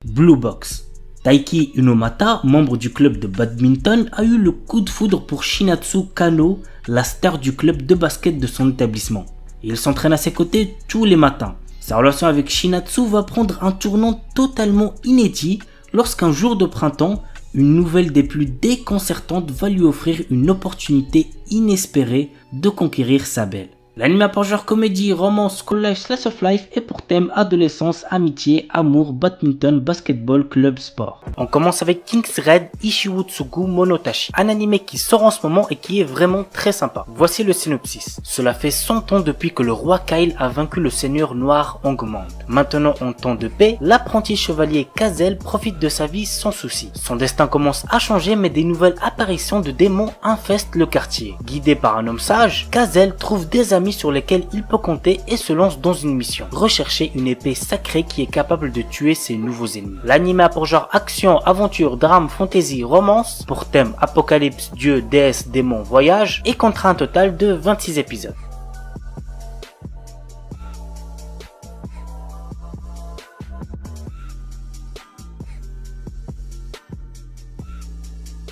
Blue Box. Taiki Unomata, membre du club de badminton, a eu le coup de foudre pour Shinatsu Kano, la star du club de basket de son établissement. Il s'entraîne à ses côtés tous les matins. Sa relation avec Shinatsu va prendre un tournant totalement inédit lorsqu'un jour de printemps, une nouvelle des plus déconcertantes va lui offrir une opportunité inespérée de conquérir sa belle. L'anime a pour genre comédie, romance, school life, slice of life et pour thème adolescence, amitié, amour, badminton, basketball, club, sport. On commence avec King's Raid Ishiwotsugu Monotachi, un anime qui sort en ce moment et qui est vraiment très sympa. Voici le synopsis. Cela fait 100 ans depuis que le roi Kyle a vaincu le seigneur noir Hongmand. Maintenant en temps de paix, l'apprenti chevalier Kazel profite de sa vie sans souci. Son destin commence à changer mais des nouvelles apparitions de démons infestent le quartier. Guidé par un homme sage, Kazel trouve des amis sur lesquels il peut compter et se lance dans une mission. Rechercher une épée sacrée qui est capable de tuer ses nouveaux ennemis. L'anime a pour genre action, aventure, drame, fantasy, romance, pour thème apocalypse, dieu, déesse, démon, voyage et comptera un total de 26 épisodes.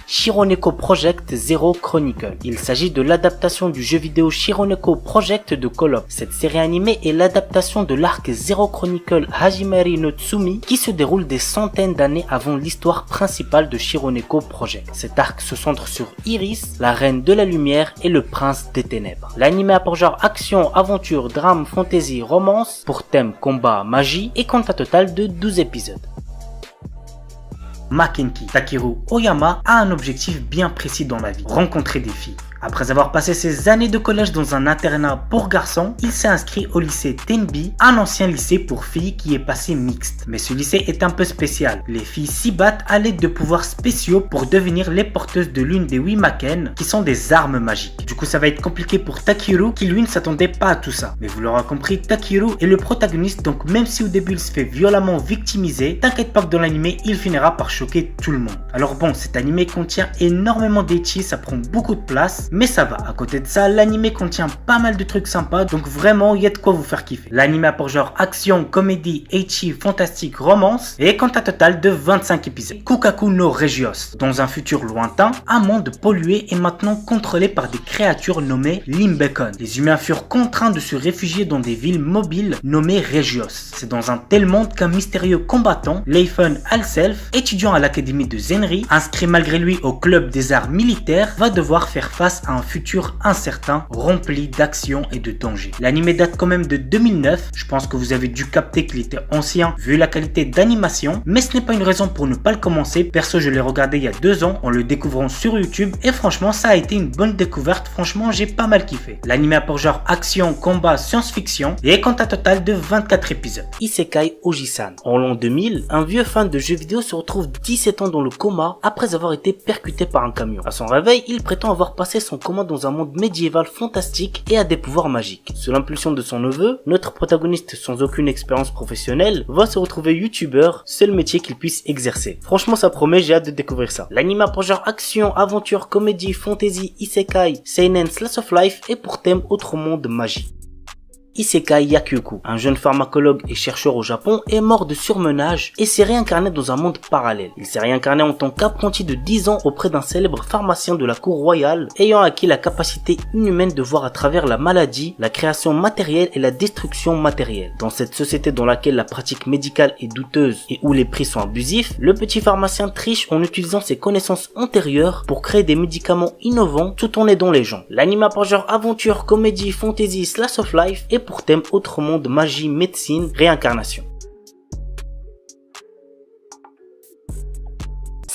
Shironeko Project Zero Chronicle. Il s'agit de l'adaptation du jeu vidéo Shironeko Project de Call of. Cette série animée est l'adaptation de l'arc Zero Chronicle Hajimari no Tsumi qui se déroule des centaines d'années avant l'histoire principale de Shironeko Project. Cet arc se centre sur Iris, la reine de la lumière et le prince des ténèbres. L'anime a pour genre action, aventure, drame, fantasy, romance, pour thème combat, magie et compte un total de 12 épisodes. Makenki. Takeru Oyama a un objectif bien précis dans la vie, rencontrer des filles. Après avoir passé ses années de collège dans un internat pour garçons, il s'est inscrit au lycée Tenbi, un ancien lycée pour filles qui est passé mixte. Mais ce lycée est un peu spécial. Les filles s'y battent à l'aide de pouvoirs spéciaux pour devenir les porteuses de l'une des 8 Maken, qui sont des armes magiques. Du coup, ça va être compliqué pour Takeru, qui lui ne s'attendait pas à tout ça. Mais vous l'aurez compris, Takeru est le protagoniste, donc même si au début il se fait violemment victimiser, t'inquiète pas que dans l'anime, il finira par choquer tout le monde. Alors bon, cet anime contient énormément d'ecchi, ça prend beaucoup de place, mais ça va. À côté de ça, l'anime contient pas mal de trucs sympas, donc vraiment il y a de quoi vous faire kiffer. L'anime a pour genre action, comédie, ecchi, fantastique, romance et compte un total de 25 épisodes. Kukaku no Regios. Dans un futur lointain, un monde pollué est maintenant contrôlé par des créatures nommées Limbekon. Les humains furent contraints de se réfugier dans des villes mobiles nommées Regios. C'est dans un tel monde qu'un mystérieux combattant, Leifun Alself, étudiant à l'académie de Zenri, inscrit malgré lui au club des arts militaires, va devoir faire face à un futur incertain, rempli d'action et de danger. L'anime date quand même de 2009, je pense que vous avez dû capter qu'il était ancien vu la qualité d'animation, mais ce n'est pas une raison pour ne pas le commencer. Perso, je l'ai regardé il y a 2 ans en le découvrant sur YouTube et franchement ça a été une bonne découverte, franchement j'ai pas mal kiffé. L'anime a pour genre action, combat, science-fiction et compte un total de 24 épisodes. Isekai Oji-san. En l'an 2000, un vieux fan de jeux vidéo se retrouve 17 ans dans le coma après avoir été percuté par un camion. À son réveil, il prétend avoir passé son coma dans un monde médiéval fantastique et a des pouvoirs magiques. Sous l'impulsion de son neveu, notre protagoniste sans aucune expérience professionnelle va se retrouver youtubeur, seul métier qu'il puisse exercer. Franchement ça promet, j'ai hâte de découvrir ça. L'anime a pour genre action, aventure, comédie, fantasy, isekai, seinen, slice of life et pour thème autre monde, magie. Isekai Yakyoku, un jeune pharmacologue et chercheur au Japon, est mort de surmenage et s'est réincarné dans un monde parallèle. Il s'est réincarné en tant qu'apprenti de 10 ans auprès d'un célèbre pharmacien de la cour royale, ayant acquis la capacité inhumaine de voir à travers la maladie, la création matérielle et la destruction matérielle. Dans cette société dans laquelle la pratique médicale est douteuse et où les prix sont abusifs, le petit pharmacien triche en utilisant ses connaissances antérieures pour créer des médicaments innovants tout en aidant les gens. L'anime a pour genre aventure, comédie, fantasy, slice of life et pour thème autre monde, magie, médecine, réincarnation.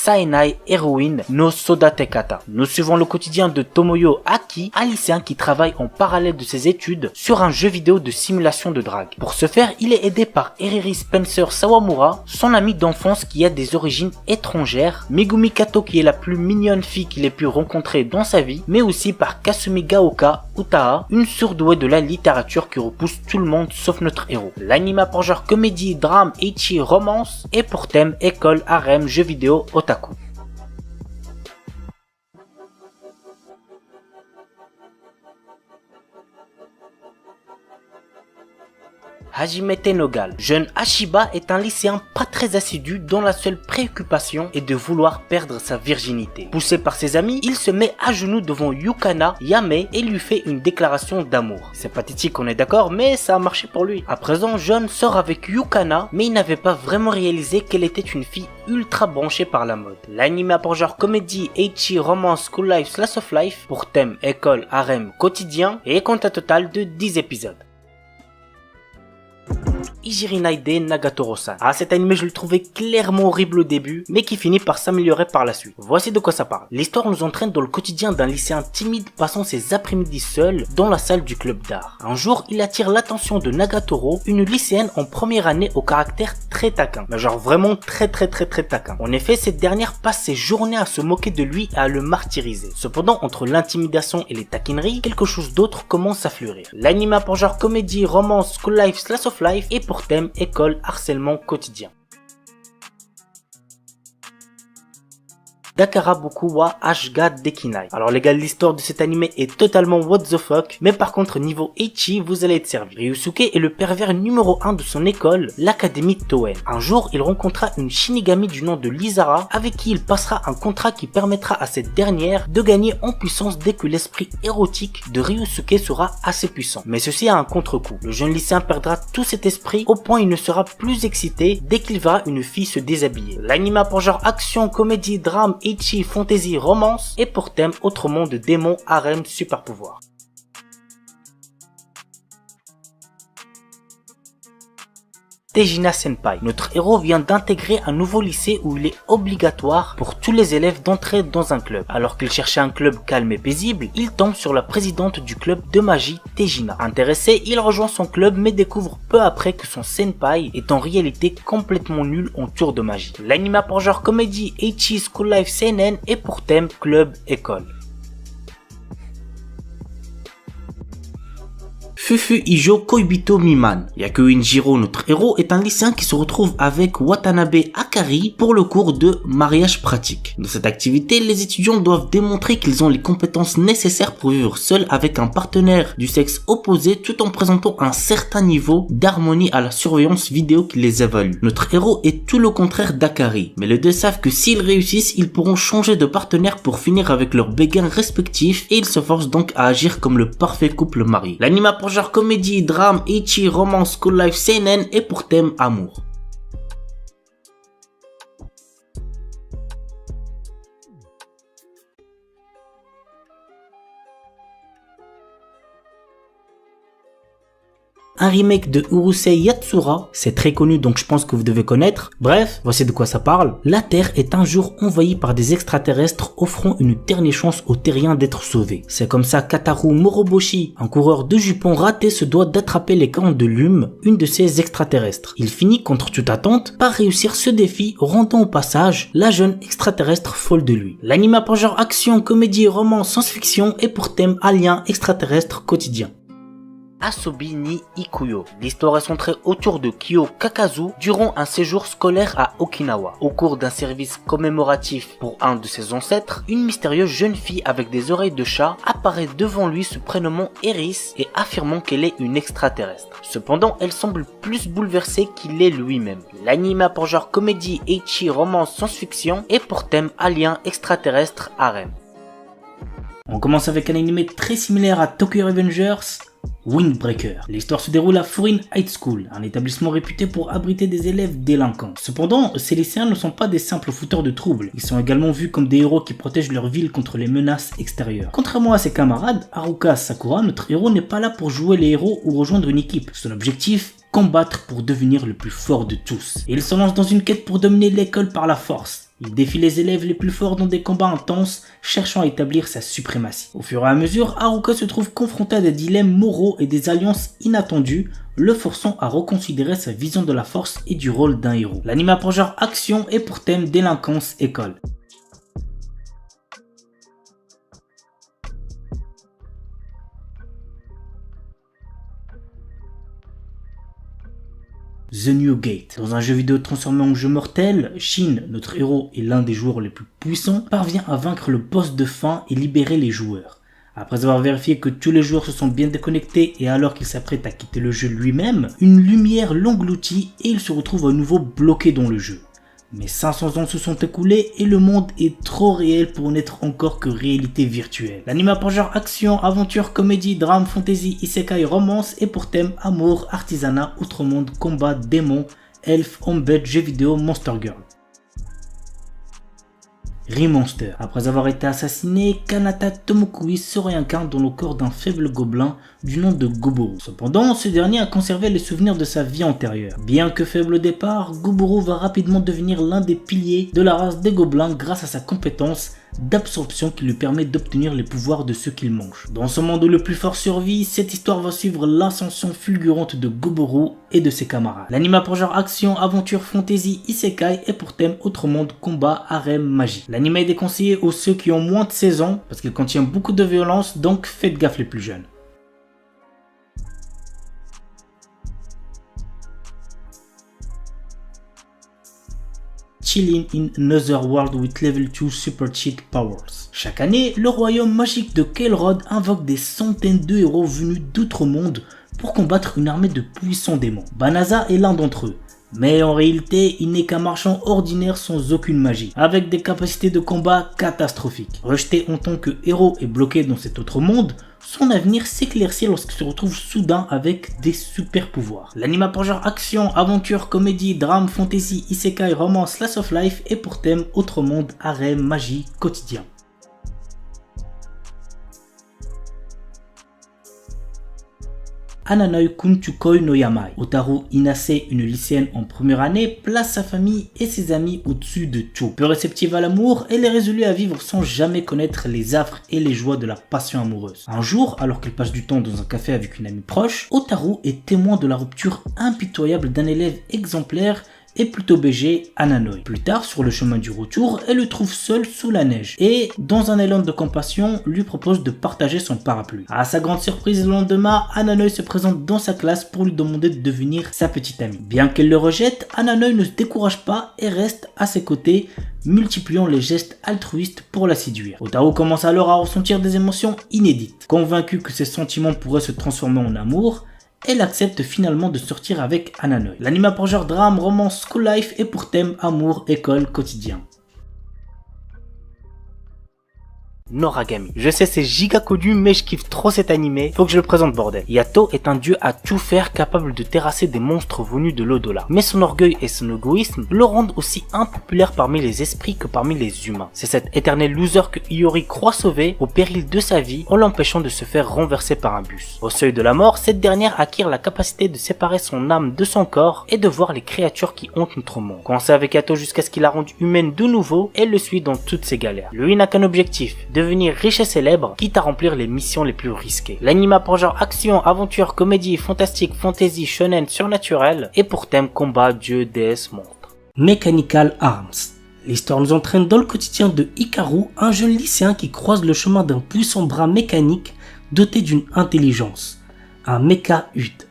Saenai Heroine no Sodatekata. Nous suivons le quotidien de Tomoyo Aki, un lycéen qui travaille en parallèle de ses études sur un jeu vidéo de simulation de drague. Pour ce faire, il est aidé par Eriri Spencer Sawamura, son ami d'enfance qui a des origines étrangères, Megumi Kato qui est la plus mignonne fille qu'il ait pu rencontrer dans sa vie, mais aussi par Kasumi Gaoka Utaha, une surdouée de la littérature qui repousse tout le monde sauf notre héros. L'anime a pour genre comédie, drame, ecchi, romance et pour thème école, harem, jeux vidéo, otaku. Hajime Tenogal. Jeune Ashiba est un lycéen pas très assidu dont la seule préoccupation est de vouloir perdre sa virginité. Poussé par ses amis, il se met à genoux devant Yukana Yame et lui fait une déclaration d'amour. C'est pathétique, on est d'accord, mais ça a marché pour lui. À présent, Jeune sort avec Yukana, mais il n'avait pas vraiment réalisé qu'elle était une fille ultra branchée par la mode. L'anime a pour genre comédie, ecchi, romance, school life, slice of life, pour thème école, harem, quotidien et compte un total de 10 épisodes. Ijiri Naide Nagatoro-san. Ah, cet anime je le trouvais clairement horrible au début, mais qui finit par s'améliorer par la suite. Voici de quoi ça parle. L'histoire nous entraîne dans le quotidien d'un lycéen timide passant ses après-midi seul dans la salle du club d'art. Un jour, il attire l'attention de Nagatoro, une lycéenne en première année au caractère très taquin. Mais genre vraiment très taquin. En effet, cette dernière passe ses journées à se moquer de lui et à le martyriser. Cependant, entre l'intimidation et les taquineries, quelque chose d'autre commence à fleurir. L'anime a pour genre comédie, romance, school life, slice of life et pour thème école, harcèlement quotidien. Dakaraboku wa Ashga Dekinai. Alors les gars, l'histoire de cet anime est totalement what the fuck, mais par contre niveau ecchi, vous allez être servi. Ryusuke est le pervers numéro 1 de son école, l'académie Toen. Un jour, il rencontra une Shinigami du nom de Lizara, avec qui il passera un contrat qui permettra à cette dernière de gagner en puissance dès que l'esprit érotique de Ryusuke sera assez puissant. Mais ceci a un contre-coup. Le jeune lycéen perdra tout cet esprit au point il ne sera plus excité dès qu'il verra une fille se déshabiller. L'anime a pour genre action, comédie, drame, ecchi, fantasy, romance et pour thème autre monde de démons, harem, super pouvoir. Tejina Senpai. Notre héros vient d'intégrer un nouveau lycée où il est obligatoire pour tous les élèves d'entrer dans un club. Alors qu'il cherchait un club calme et paisible, il tombe sur la présidente du club de magie, Tejina. Intéressé, il rejoint son club mais découvre peu après que son senpai est en réalité complètement nul en tour de magie. L'anime a pour genre comédie, ecchi, school life, seinen et pour thème club, école. Fufu Ijo Koibito Miman. Yakuinjiro, notre héros, est un lycéen qui se retrouve avec Watanabe Akari pour le cours de mariage pratique. Dans cette activité, les étudiants doivent démontrer qu'ils ont les compétences nécessaires pour vivre seuls avec un partenaire du sexe opposé tout en présentant un certain niveau d'harmonie à la surveillance vidéo qui les évalue. Notre héros est tout le contraire d'Akari, mais les deux savent que s'ils réussissent, ils pourront changer de partenaire pour finir avec leurs béguins respectifs et ils se forcent donc à agir comme le parfait couple marié. L'anime a pour genre comédie, drame, ecchi, romance, school life, seinen et pour thème amour. Un remake de Urusei Yatsura, c'est très connu donc je pense que vous devez connaître. Bref, voici de quoi ça parle. La Terre est un jour envahie par des extraterrestres offrant une dernière chance aux terriens d'être sauvés. C'est comme ça qu'Ataru Moroboshi, un coureur de jupons raté, se doit d'attraper les cornes de Lume, une de ces extraterrestres. Il finit contre toute attente par réussir ce défi, rendant au passage la jeune extraterrestre folle de lui. L'anime a pour genre action, comédie, roman, science-fiction et pour thème alien extraterrestre quotidien. Asobi ni Ikuyo. L'histoire est centrée autour de Kyo Kakazu durant un séjour scolaire à Okinawa. Au cours d'un service commémoratif pour un de ses ancêtres, une mystérieuse jeune fille avec des oreilles de chat apparaît devant lui se prénommant Eris et affirmant qu'elle est une extraterrestre. Cependant, elle semble plus bouleversée qu'il est lui-même. L'anime a pour genre comédie, ecchi, romance, science-fiction et pour thème alien extraterrestre harem. On commence avec un anime très similaire à Tokyo Revengers, Windbreaker. L'histoire se déroule à Furin High School, un établissement réputé pour abriter des élèves délinquants. Cependant, ces lycéens ne sont pas des simples fouteurs de troubles, ils sont également vus comme des héros qui protègent leur ville contre les menaces extérieures. Contrairement à ses camarades, Haruka Sakura, notre héros n'est pas là pour jouer les héros ou rejoindre une équipe. Son objectif, combattre pour devenir le plus fort de tous. Et il se lance dans une quête pour dominer l'école par la force. Il défie les élèves les plus forts dans des combats intenses, cherchant à établir sa suprématie. Au fur et à mesure, Haruka se trouve confronté à des dilemmes moraux et des alliances inattendues, le forçant à reconsidérer sa vision de la force et du rôle d'un héros. L'anime a pour genre action et pour thème délinquance école. The New Gate. Dans un jeu vidéo transformé en jeu mortel, Shin, notre héros et l'un des joueurs les plus puissants, parvient à vaincre le boss de fin et libérer les joueurs. Après avoir vérifié que tous les joueurs se sont bien déconnectés et alors qu'il s'apprête à quitter le jeu lui-même, une lumière l'engloutit et il se retrouve à nouveau bloqué dans le jeu. Mais 500 ans se sont écoulés et le monde est trop réel pour n'être encore que réalité virtuelle. L'anime a pour genre action, aventure, comédie, drame, fantasy, isekai, romance et pour thème amour, artisanat, outre-monde, combat, démons, elfes, embed, jeux vidéo, monster girl. Remonster. Après avoir été assassiné, Kanata Tomokui se réincarne dans le corps d'un faible gobelin du nom de Goboro. Cependant, ce dernier a conservé les souvenirs de sa vie antérieure. Bien que faible au départ, Goboro va rapidement devenir l'un des piliers de la race des gobelins grâce à sa compétence d'absorption qui lui permet d'obtenir les pouvoirs de ceux qu'il mange. Dans ce monde où le plus fort survit, cette histoire va suivre l'ascension fulgurante de Goboro et de ses camarades. L'anime a pour genre action, aventure, fantasy, isekai et pour thème autre monde, combat, harem, magie. L'anime est déconseillé aux ceux qui ont moins de 16 ans parce qu'il contient beaucoup de violence, donc faites gaffe les plus jeunes. Chilling in Another World with Level 2 Super Cheat Powers. Chaque année, le royaume magique de Kael'Rod invoque des centaines de héros venus d'outre-monde pour combattre une armée de puissants démons. Banaza est l'un d'entre eux. Mais en réalité, il n'est qu'un marchand ordinaire sans aucune magie, avec des capacités de combat catastrophiques. Rejeté en tant que héros et bloqué dans cet autre monde, son avenir s'éclaircit lorsqu'il se retrouve soudain avec des super pouvoirs. L'anime a pour genre action, aventure, comédie, drame, fantasy, isekai, romance, slice of life et pour thème autre monde, harem, magie, quotidien. Ananoi Kunchukoi no Yamai. Otaru Inase, une lycéenne en première année, place sa famille et ses amis au-dessus de tout. Peu réceptive à l'amour, elle est résolue à vivre sans jamais connaître les affres et les joies de la passion amoureuse. Un jour, alors qu'elle passe du temps dans un café avec une amie proche, Otaru est témoin de la rupture impitoyable d'un élève exemplaire et plutôt BG, Ananoi. Plus tard, sur le chemin du retour, elle le trouve seul sous la neige et, dans un élan de compassion, lui propose de partager son parapluie. À sa grande surprise, le lendemain, Ananoi se présente dans sa classe pour lui demander de devenir sa petite amie. Bien qu'elle le rejette, Ananoi ne se décourage pas et reste à ses côtés, multipliant les gestes altruistes pour la séduire. Otaru commence alors à ressentir des émotions inédites. Convaincue que ses sentiments pourraient se transformer en amour, elle accepte finalement de sortir avec Ananoi. L'anime a pour genre drame, romance, school life et pour thème amour, école, quotidien. Noragami. Je sais, c'est giga connu, mais je kiffe trop cet animé. Faut que je le présente, bordel. Yato est un dieu à tout faire, capable de terrasser des monstres venus de l'au-delà. Mais son orgueil et son égoïsme le rendent aussi impopulaire parmi les esprits que parmi les humains. C'est cet éternel loser que Iori croit sauver au péril de sa vie en l'empêchant de se faire renverser par un bus. Au seuil de la mort, cette dernière acquiert la capacité de séparer son âme de son corps et de voir les créatures qui hantent notre monde. Coincée avec Yato jusqu'à ce qu'il la rende humaine de nouveau, elle le suit dans toutes ses galères. Lui n'a qu'un objectif, devenir riche et célèbre, quitte à remplir les missions les plus risquées. L'anime a pour genre action, aventure, comédie, fantastique, fantasy, shonen, surnaturel et pour thème combat, dieu, déesse, monstre. Mechanical Arms. L'histoire nous entraîne dans le quotidien de Hikaru, un jeune lycéen qui croise le chemin d'un puissant bras mécanique doté d'une intelligence, un mecha-Ud.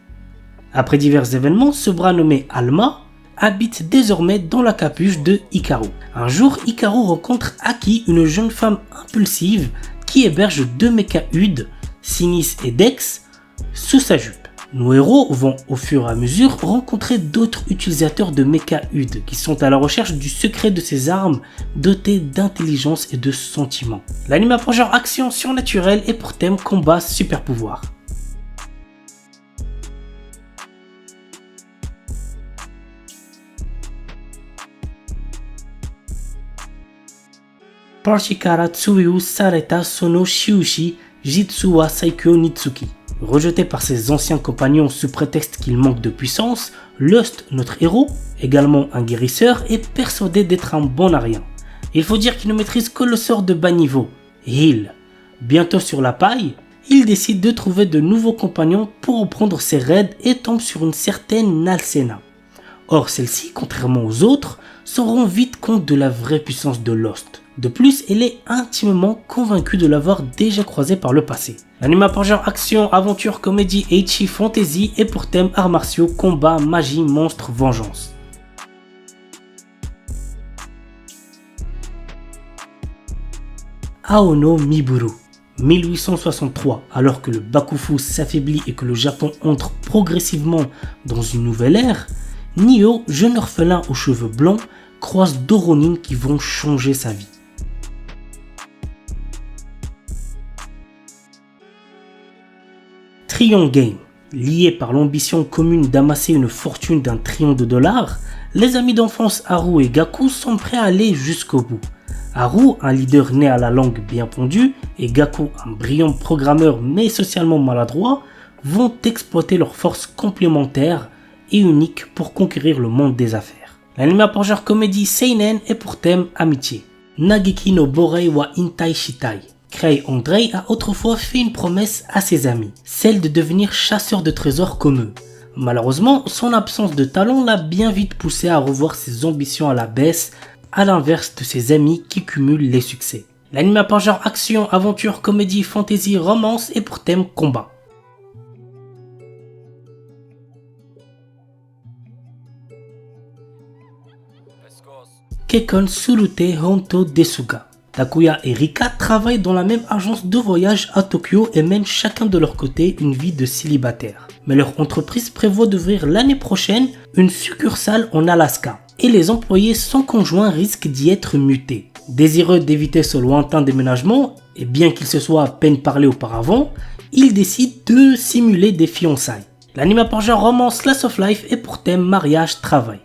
Après divers événements, ce bras nommé Alma habite désormais dans la capuche de Hikaru. Un jour, Hikaru rencontre Aki, une jeune femme impulsive qui héberge deux mecha-Ud, Sinis et Dex, sous sa jupe. Nos héros vont au fur et à mesure rencontrer d'autres utilisateurs de mecha-Ud qui sont à la recherche du secret de ces armes dotées d'intelligence et de sentiments. L'anime a pour genre action surnaturelle et pour thème combat super pouvoir. Parshikara Tsuyu Sareta Sono Shiushi Jitsu wa Saikyo Nitsuki. Rejeté par ses anciens compagnons sous prétexte qu'il manque de puissance, Lust, notre héros, également un guérisseur, est persuadé d'être un bon à rien. Il faut dire qu'il ne maîtrise que le sort de bas niveau, Heal. Bientôt sur la paille, il décide de trouver de nouveaux compagnons pour reprendre ses raids et tombe sur une certaine Nalsena. Or celle-ci, contrairement aux autres, se rend vite compte de la vraie puissance de Lost. De plus, elle est intimement convaincue de l'avoir déjà croisé par le passé. L'anime pour genre action, aventure, comédie, ecchi, fantasy et pour thème arts martiaux, combat, magie, monstres, vengeance. Aono Miburu, 1863, alors que le Bakufu s'affaiblit et que le Japon entre progressivement dans une nouvelle ère, Nio, jeune orphelin aux cheveux blancs, croise deux Ronin qui vont changer sa vie. Trion Game. Liés par l'ambition commune d'amasser une fortune d'un trillion de dollars, les amis d'enfance Haru et Gaku sont prêts à aller jusqu'au bout. Haru, un leader né à la langue bien pondue, et Gaku, un brillant programmeur mais socialement maladroit, vont exploiter leurs forces complémentaires et uniques pour conquérir le monde des affaires. L'anime pour genre comédie seinen est pour thème amitié. Nageki no Borei wa Intai Shitai. Kei Andrei a autrefois fait une promesse à ses amis, celle de devenir chasseur de trésors comme eux. Malheureusement, son absence de talent l'a bien vite poussé à revoir ses ambitions à la baisse, à l'inverse de ses amis qui cumulent les succès. L'anime pour genre action, aventure, comédie, fantasy, romance est pour thème combat. Kekkon Surute Honto Desuga. Takuya et Rika travaillent dans la même agence de voyage à Tokyo et mènent chacun de leur côté une vie de célibataire. Mais leur entreprise prévoit d'ouvrir l'année prochaine une succursale en Alaska et les employés sans conjoint risquent d'y être mutés. Désireux d'éviter ce lointain déménagement, et bien qu'ils se soient à peine parlé auparavant, ils décident de simuler des fiançailles. L'anime pour genre romance slice of life est pour thème mariage-travail.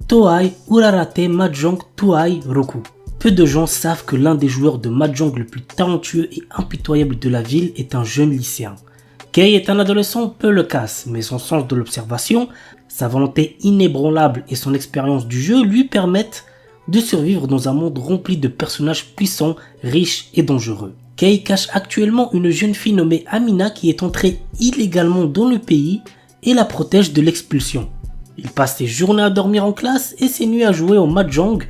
Toei Urarate Mahjong Tuai Roku. Peu de gens savent que l'un des joueurs de Mahjong le plus talentueux et impitoyable de la ville est un jeune lycéen. Kei est un adolescent peu loquace, mais son sens de l'observation, sa volonté inébranlable et son expérience du jeu lui permettent de survivre dans un monde rempli de personnages puissants, riches et dangereux. Kei cache actuellement une jeune fille nommée Amina qui est entrée illégalement dans le pays et la protège de l'expulsion. Il passe ses journées à dormir en classe et ses nuits à jouer au Mahjong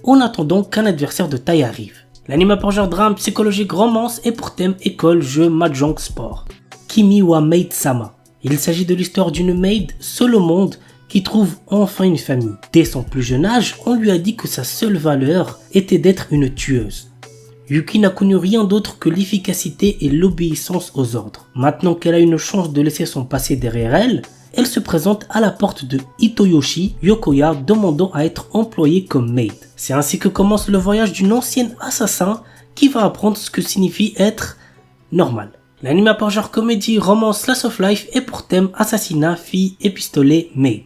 en attendant qu'un adversaire de taille arrive. L'anime pour genre drame, psychologique, romance est pour thème école, jeu, Mahjong, sport. Kimi wa Maid Sama. Il s'agit de l'histoire d'une maid seule au monde qui trouve enfin une famille. Dès son plus jeune âge, on lui a dit que sa seule valeur était d'être une tueuse. Yuki n'a connu rien d'autre que l'efficacité et l'obéissance aux ordres. Maintenant qu'elle a une chance de laisser son passé derrière elle, elle se présente à la porte de Hitoyoshi Yokoya demandant à être employée comme maid. C'est ainsi que commence le voyage d'une ancienne assassin qui va apprendre ce que signifie être normal. L'anime pour genre comédie, romance, slice of life est pour thème assassinat, fille et pistolet, maid.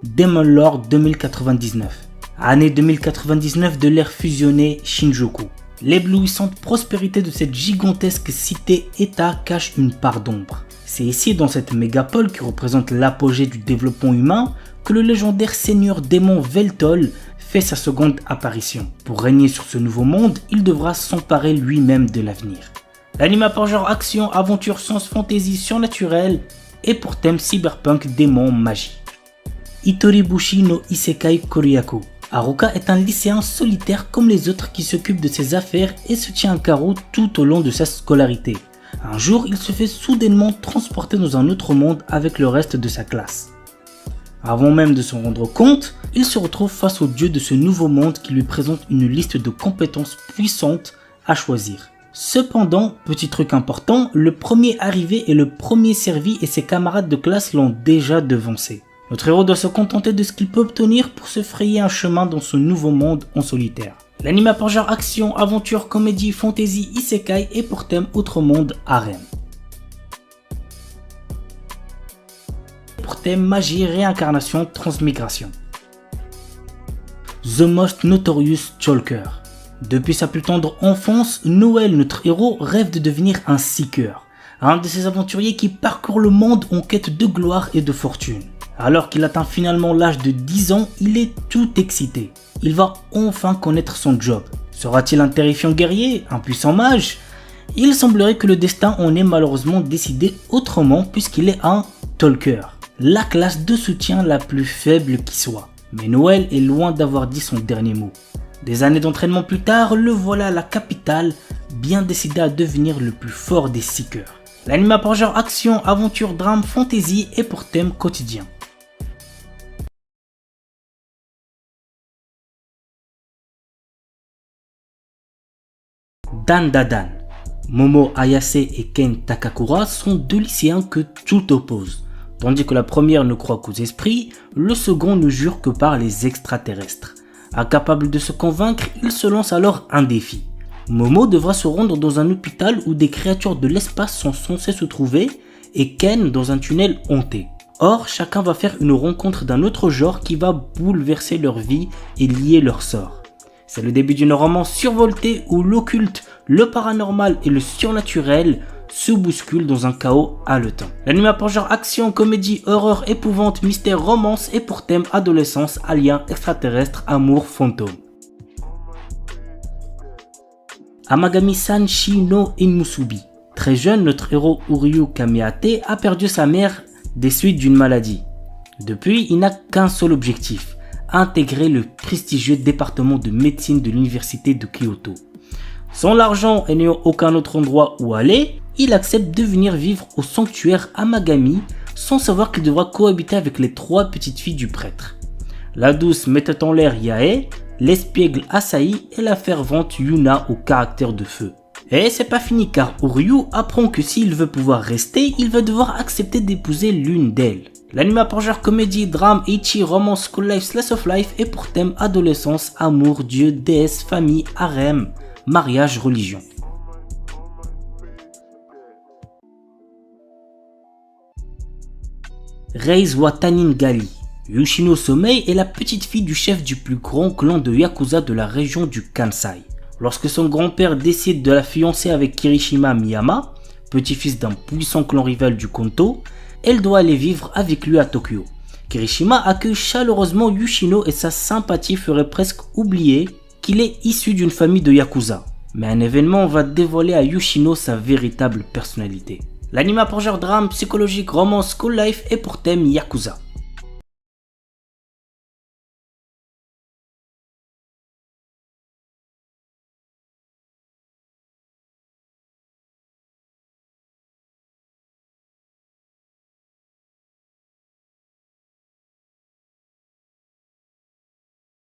Demon Lord 2099. Année 2099 de l'ère fusionnée Shinjuku. L'éblouissante prospérité de cette gigantesque cité-état cache une part d'ombre. C'est ici, dans cette mégapole qui représente l'apogée du développement humain, que le légendaire seigneur démon Veltol fait sa seconde apparition. Pour régner sur ce nouveau monde, il devra s'emparer lui-même de l'avenir. L'anime pour genre action, aventure, science, fantasy, surnaturel et pour thème cyberpunk, démon, magie. Itoribushi no Isekai Koryaku. Haruka est un lycéen solitaire comme les autres qui s'occupe de ses affaires et se tient à carreau tout au long de sa scolarité. Un jour, il se fait soudainement transporter dans un autre monde avec le reste de sa classe. Avant même de s'en rendre compte, il se retrouve face au dieu de ce nouveau monde qui lui présente une liste de compétences puissantes à choisir. Cependant, petit truc important, le premier arrivé est le premier servi et ses camarades de classe l'ont déjà devancé. Notre héros doit se contenter de ce qu'il peut obtenir pour se frayer un chemin dans ce nouveau monde en solitaire. L'anime pour genre action, aventure, comédie, fantasy, isekai et pour thème autre monde, harem. Pour thème magie, réincarnation, transmigration. The Most Notorious Chalker. Depuis sa plus tendre enfance, Noël, notre héros, rêve de devenir un seeker, un de ces aventuriers qui parcourent le monde en quête de gloire et de fortune. Alors qu'il atteint finalement l'âge de 10 ans, il est tout excité. Il va enfin connaître son job. Sera-t-il un terrifiant guerrier, un puissant mage? Il semblerait que le destin en ait malheureusement décidé autrement puisqu'il est un talker, la classe de soutien la plus faible qui soit. Mais Noël est loin d'avoir dit son dernier mot. Des années d'entraînement plus tard, le voilà à la capitale, bien décidé à devenir le plus fort des seekers. L'anime a pour genre action, aventure, drame, fantasy et pour thème quotidien. Dan Dadan. Momo Ayase et Ken Takakura sont deux lycéens que tout oppose. Tandis que la première ne croit qu'aux esprits, le second ne jure que par les extraterrestres. Incapable de se convaincre, il se lance alors un défi. Momo devra se rendre dans un hôpital où des créatures de l'espace sont censées se trouver et Ken dans un tunnel hanté. Or, chacun va faire une rencontre d'un autre genre qui va bouleverser leur vie et lier leur sort. C'est le début d'une romance survoltée où l'occulte, le paranormal et le surnaturel se bousculent dans un chaos haletant. L'anime a pour genre action, comédie, horreur, épouvante, mystère, romance et pour thème adolescence, alien, extraterrestre, amour, fantôme. Amagami-san Shi no Inmusubi. Très jeune, notre héros Uryu Kameate a perdu sa mère des suites d'une maladie. Depuis, il n'a qu'un seul objectif, intégrer le prestigieux département de médecine de l'université de Kyoto. Sans l'argent et n'ayant aucun autre endroit où aller, il accepte de venir vivre au sanctuaire Amagami sans savoir qu'il devra cohabiter avec les 3 petites filles du prêtre. La douce mettait en l'air Yae, l'espiègle Asahi et la fervente Yuna au caractère de feu. Et c'est pas fini car Uryu apprend que s'il veut pouvoir rester, il va devoir accepter d'épouser l'une d'elles. L'anime a pour genre comédie, drame, ecchi, romance, school life, slice of life et pour thème adolescence, amour, dieu, déesse, famille, harem, mariage, religion. Reise Watanin Gali. Yoshino Somei est la petite fille du chef du plus grand clan de Yakuza de la région du Kansai. Lorsque son grand-père décide de la fiancer avec Kirishima Miyama, petit-fils d'un puissant clan rival du Kanto, elle doit aller vivre avec lui à Tokyo. Kirishima accueille chaleureusement Yoshino et sa sympathie ferait presque oublier qu'il est issu d'une famille de Yakuza. Mais un événement va dévoiler à Yoshino sa véritable personnalité. L'anime a pour genre drame, psychologique, romance, school life et pour thème Yakuza.